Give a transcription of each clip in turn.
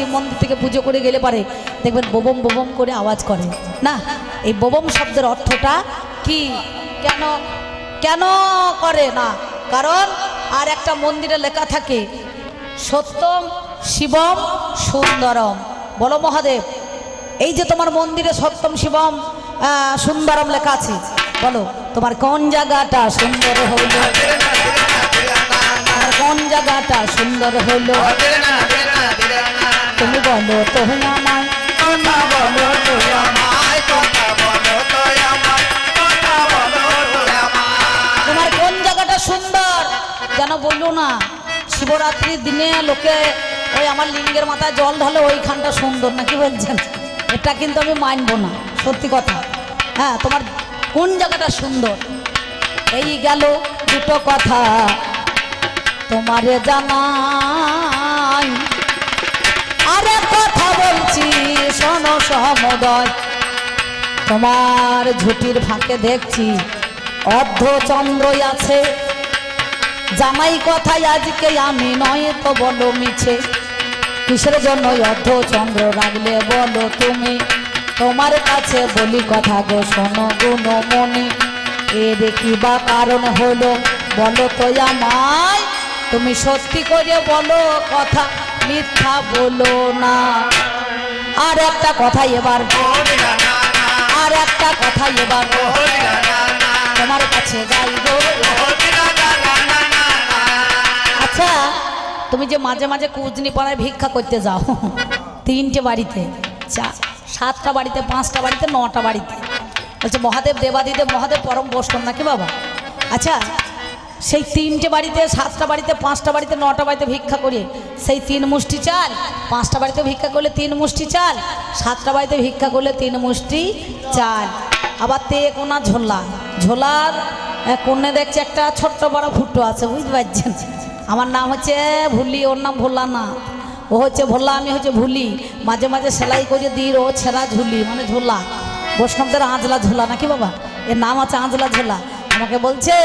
শিব মন্দির থেকে পুজো করে গেলে পারে দেখবেন বোবম বোবম করে আওয়াজ করে না। এই বোবম শব্দের অর্থটা কি, কেন কেন করে না? কারণ আর একটা মন্দিরে লেখা থাকে সত্যম শিবম সুন্দরম। বলো মহাদেব, এই যে তোমার মন্দিরে সত্যম শিবম সুন্দরম লেখা আছে, বলো তোমার কোন জায়গাটা সুন্দর হইল, কোন জায়গাটা সুন্দর হইল তুমি বলো তো আমায়, তোমার কোন জায়গাটা সুন্দর যেন বললো না। শিবরাত্রির দিনে লোকে ওই আমার লিঙ্গের মাথায় জল ঢালে ওইখানটা সুন্দর নাকি বলছেন, এটা কিন্তু আমি মানবো না, সত্যি কথা। হ্যাঁ, তোমার কোন জায়গাটা সুন্দর। এই গেল দুটো কথা তোমারে জানাই, আরে কথা বলছি শোনো সমুদয়। তোমার ঝুটির ফাঁকে দেখছি অর্ধচন্দ্রই আছে, জামাই কথাই আজকে আমি নয় তো বলো মিছে, কিসের জন্য অর্ধচন্দ্র রাখলে বলো তুমি। তোমার কাছে বলি কথা গো শোনো গুণমণি, এর কি বা কারণ হলো বলো তো আমায়, তুমি সত্যি করে বলো কথা মিথ্যা বলো না। আর একটা কথা এবার, আর একটা কথা এবার তোমার কাছে যাই গো। আচ্ছা, তুমি যে মাঝে মাঝে কুজনি পাড়ায় ভিক্ষা করতে যাও, 3টে বাড়িতে, 7টা বাড়িতে, 5টা বাড়িতে, 9টা বাড়িতে, বলছে মহাদেব দেবাদিদেব মহাদেব পরম বৈষ্ণব নাকি বাবা। আচ্ছা, সেই 3টে বাড়িতে, 7টা বাড়িতে, 5টা বাড়িতে, 9টা বাড়িতে ভিক্ষা করে সেই 3 মুষ্টি চাল, 5টা বাড়িতে ভিক্ষা করলে 3 মুষ্টি চাল, 7টা বাড়িতে ভিক্ষা করলে 3 মুষ্টি চাল, আবার তে কোনা ঝোলা, ঝোলার কোণে দেখছে একটা ছোট্ট বড় ফুটো আছে, বুঝতে পারছেন। আমার নাম হচ্ছে ভুলি, ওর নাম ভোলা না, ও হচ্ছে ভোলা, আমি হচ্ছে ভুলি। মাঝে মাঝে সেলাই করে দিই ও ছেঁড়া ঝুলি মানে ঝোলা, বৈষ্ণবদের আঁজলা ঝোলা নাকি বাবা, এর নাম আছে আঁজলা ঝোলা। আমাকে বলছে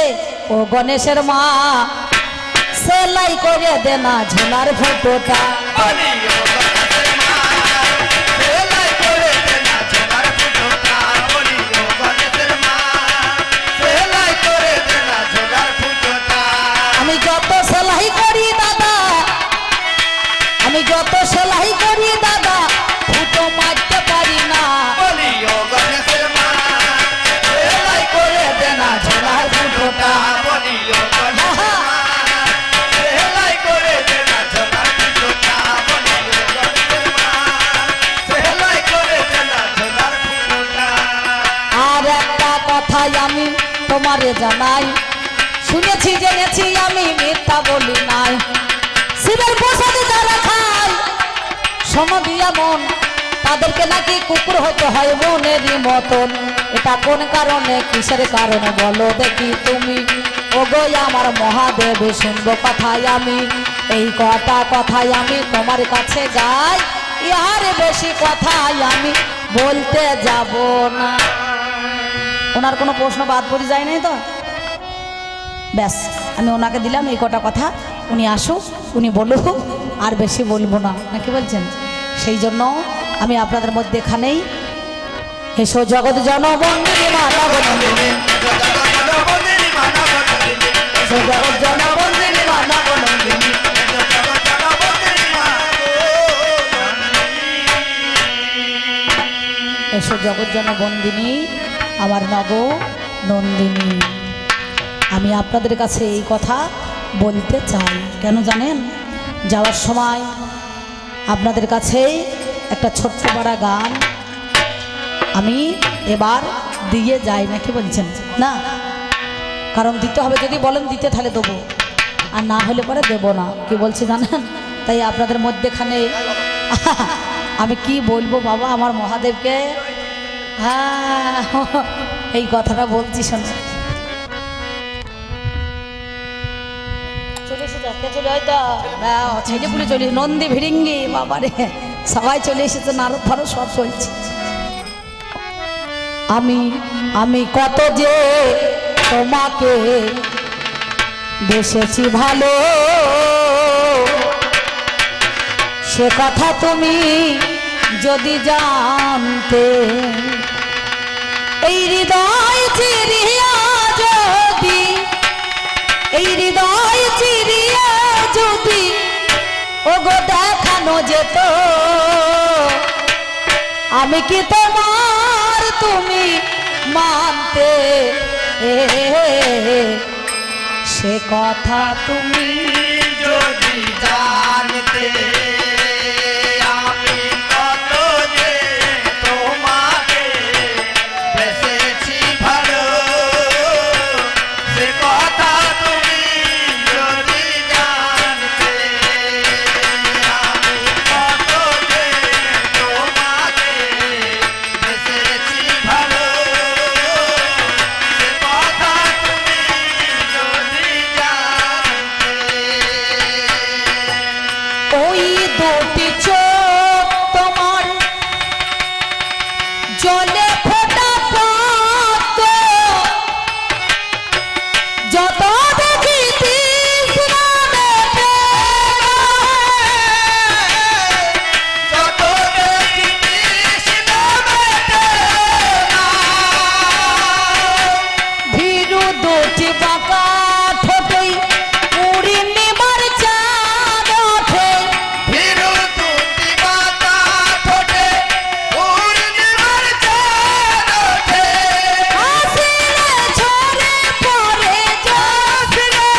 ও গণেশের মা সেলাই করে দে না ঝোলার ফটোটা, আমি যত সেলাই করি দাদা, আমি যত সেলাই করি দাদা ফুটো মারতে পারি না, সেলাই করে দে না ঝোলার ফুটোটা। আর একটা কথাই আমি তোমারে জানাই, শুনেছি জেনেছি আমি মিথ্যা বলি নাই, শিবের প্রসাদে যারা খায় সমদিয়া মন তাদেরকে নাকি কুকুর হতে হয় মনেরই মতন। এটা কোন কারণে, কিসের কারণে বলো দেখি তুমি। ও গো আমার মহাদেব শুনবো কথাই আমি, এই কটা কথাই আমি তোমার কাছে গাই, ইহার বেশি কথাই আমি বলতে যাব না। ওনার কোনো প্রশ্ন বাদ পড়ে যায় নাই তো? ব্যাস, আমি ওনাকে দিলাম এই কটা কথা, উনি আসুক, উনি বলুক, আর বেশি বলবো না, নাকি বলছেন। সেই জন্য আমি আপনাদের মধ্যে এখানেই হেসো জগৎ জনবন্দিনী মানব নন্দিনী, জগৎ জনবন্দিনী মানব নন্দিনী, এসো জগৎ জনবন্দিনী আমার নব নন্দিনী। আমি আপনাদের কাছে এই কথা বলতে চাই, কেন জানেন? যাওয়ার সময় আপনাদের কাছে একটা ছোট্ট পাড়া গান আমি এবার দিয়ে যাই, নাকি বলছেন না? কারণ দিতে হবে, যদি বলেন দিতে তাহলে দেবো, আর না হলে পরে দেবো না, কি বলছি জানেন? তাই আপনাদের মধ্যেখানে আমি কি বলবো বাবা আমার মহাদেবকে, হ্যাঁ এই কথাটা বলছি শোনো। চলে এসেছে, কে চলে হয়তো ছেলে পুলে চলে, নন্দী ভিড়িঙ্গি বাবারে সবাই চলে এসেছে, নারদ ফারদ সব চলছে। আমি আমি কত যে তোমাকে বেসেছি ভালো, সে কথা তুমি যদি জানতে, এই হৃদয় চিরিয়া যদি, এই হৃদয় চিরিয়া যদি ওগো দেখানো যেত, আমি কি তোমার তুমি মানতে, সে কথা তুমি যদি জানতে, আমি কত যে তোমাকে বেসেছি ভালো, সে কথা তুমি যদি জানতে, আমি কত যে তোমাকে বেসেছি ভালো, সে কথা তুমি যদি জানতে। ওই দুটি চোখ তোমার জলে ফোটা পদ্ম, যত দেখি তৃষ্ণা মেটে না, যত দেখি তৃষ্ণা মেটে না, ভীরু দুটি বাঁকা ঠোঁটেই পূর্ণিমার চাঁদ ওঠে, ভীরু দুটি বাঁকা ঠোঁটে পূর্ণিমার চাঁদ ওঠে, হাসিলে ঝরে পড়ে যশ রে,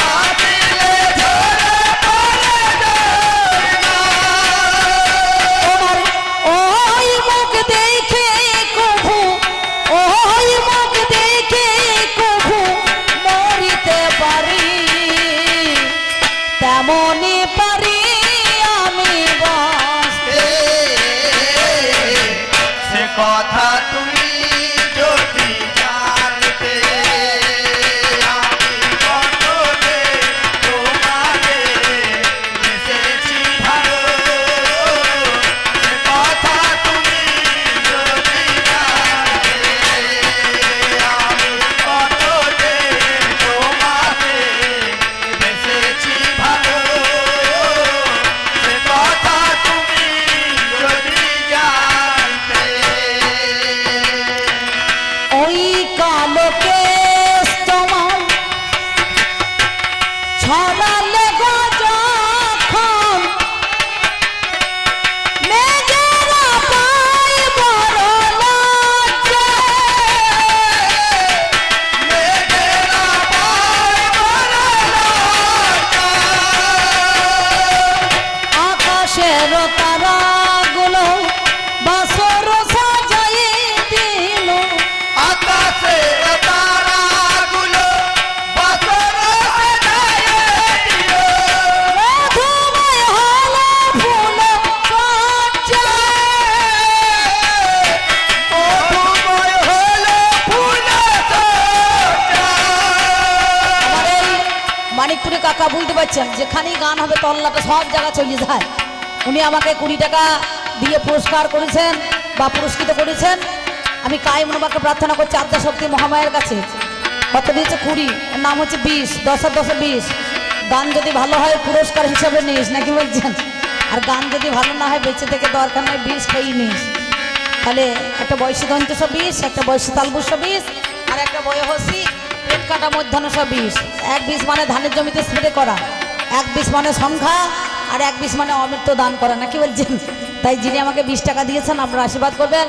হাসিলে ঝরে পড়ে ঝরনা। তোমার ওই মুখ দেখে কভু, ওই মুখ দেখে কভু মরিতে পারি, তেমনি পারি আমি বাঁচতে। সে কথা তুমি যদি জানতে, আমি কত যে তোমাকে বেসেছি ভালো, সে কথা তুমি যদি জানতে, আমি কত যে তোমাকে বেসেছি ভালো, সে কথা তুমি যদি জানতে। ওই কালো কেশ তোমার ছড়ালে গো যখন, মেঘেরা পায় বড় লজ্জা, মেঘেরা পায় বড় লজ্জা, আকাশের তারাগুলো বাসর সাজাই দিল, আকাশের তারাগুলো বাসর সাজায়ে দিল, মধুময় হলো ফুল সজ্জা, মধুময় হলো ফুল সজ্জা। আমার এই মানিকপুরে কাকা বুঝতে পারছেন, যেখানেই গান হবে তল্লাটা সব জায়গা চলে যায়। উনি আমাকে 20 টাকা দিয়ে পুরস্কার করেছেন বা পুরস্কৃত করেছেন। আমি কায় মনোবাক্যে প্রার্থনা করছি আদ্যা শক্তি মহামায়ের কাছে, কত দিয়েছে 20, এর নাম হচ্ছে 20, 10 আর 10 20। গান যদি ভালো হয় পুরস্কার হিসাবে নিস, নাকি বলছেন? আর গান যদি ভালো না হয় বেঁচে থেকে দরকার নয়, 20 খেয়েই নিস। তাহলে একটা বয়সী দন্ত 20, একটা বয়সী তালবু 20, আর একটা বয়সী পেট কাটা মধ্যাহ্ন 20। 1 20 মানে ধানের জমিতে স্প্রে করা, 1 20 মানে সংখ্যা, আর 1 20 মানে অমৃত দান করা, নাকি বলছেন? তাই যিনি আমাকে 20 টাকা দিয়েছেন আপনারা আশীর্বাদ করবেন,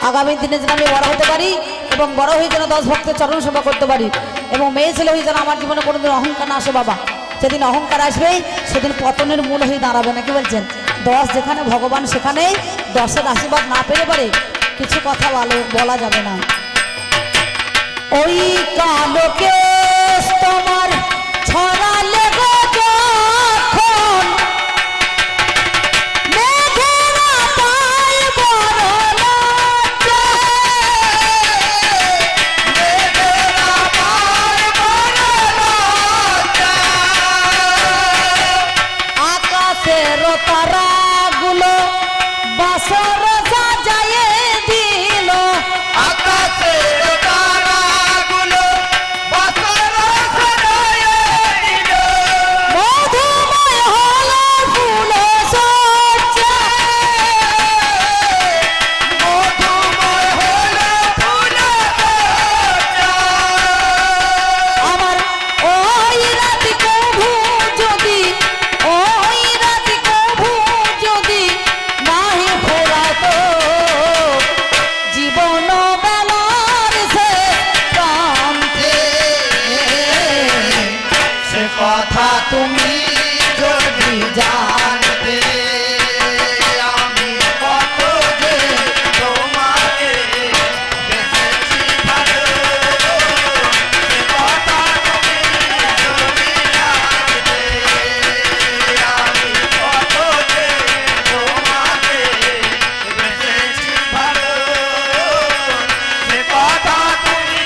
আগামী দিনে যেন আমি বড় হতে পারি এবং বড় হয়ে যেন 10 ভক্তের চরণ সেবা করতে পারি, এবং মেয়ে ছেলে হয়ে যেন আমার জীবনে কোনোদিন অহংকার না আসে বাবা। যেদিন অহংকার আসবেই সেদিন পতনের মূল হয়ে দাঁড়াবে, নাকি বলছেন? 10 যেখানে ভগবান সেখানেই 10-এর আশীর্বাদ না পেলে পারে কিছু কথা বলা যাবে না। ওই কালো কেশ তোমার ছড়ালে গো যখন, মেঘেরা পায় বড় লজ্জা, মেঘেরা পায় বড় লজ্জা, আকাশের তারাগুলো বাসর সাজায়ে দিল, আকাশের তারাগুলো বাসর সাজায়ে দিল, মধুময় জানতে। আমি কত যে তোমাকে বেসেছি ভালো, সে কথা তুমি যদি জানতে। আমি কত যে তোমাকে বেসেছি ভালো, সে কথা তুমি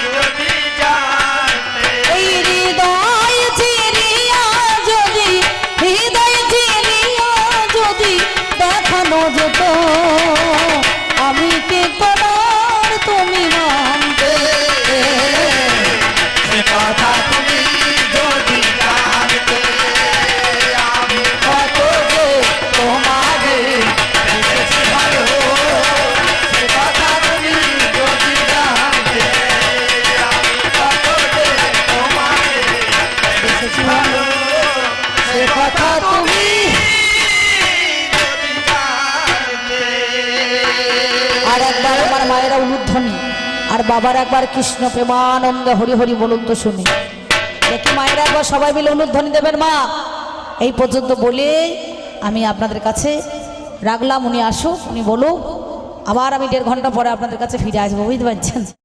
যদি জানতে। এই হৃদয় চিরিয়া যদি, হৃদয় চিরিয়া যদি দেখানো যেত, আমি কে তোমার তুমি মানতে। সে কথা তুমি যদি জানতে। আমি কত যে তোমাকে বেসেছি ভালো, সে কথা তুমি যদি জানতে। আমি কত যে তোমাকে বেসেছি ভালো, সে কথা তুমি। যদি জানতে। আর একবার আমার মায়েরা উলুধ্বনি আর বাবার একবার কৃষ্ণ প্রেমানন্দে হরি হরি বলুন তো শুনি। দেখি মায়েরা একবার সবাই মিলে উলুধ্বনি দেবেন মা। এই পর্যন্ত বলে আমি আপনাদের কাছে রাখলাম, উনি আসুক, উনি বলুক, আবার আমি 1.5 ঘন্টা পরে আপনাদের কাছে ফিরে আসবো, বুঝতে পারছেন।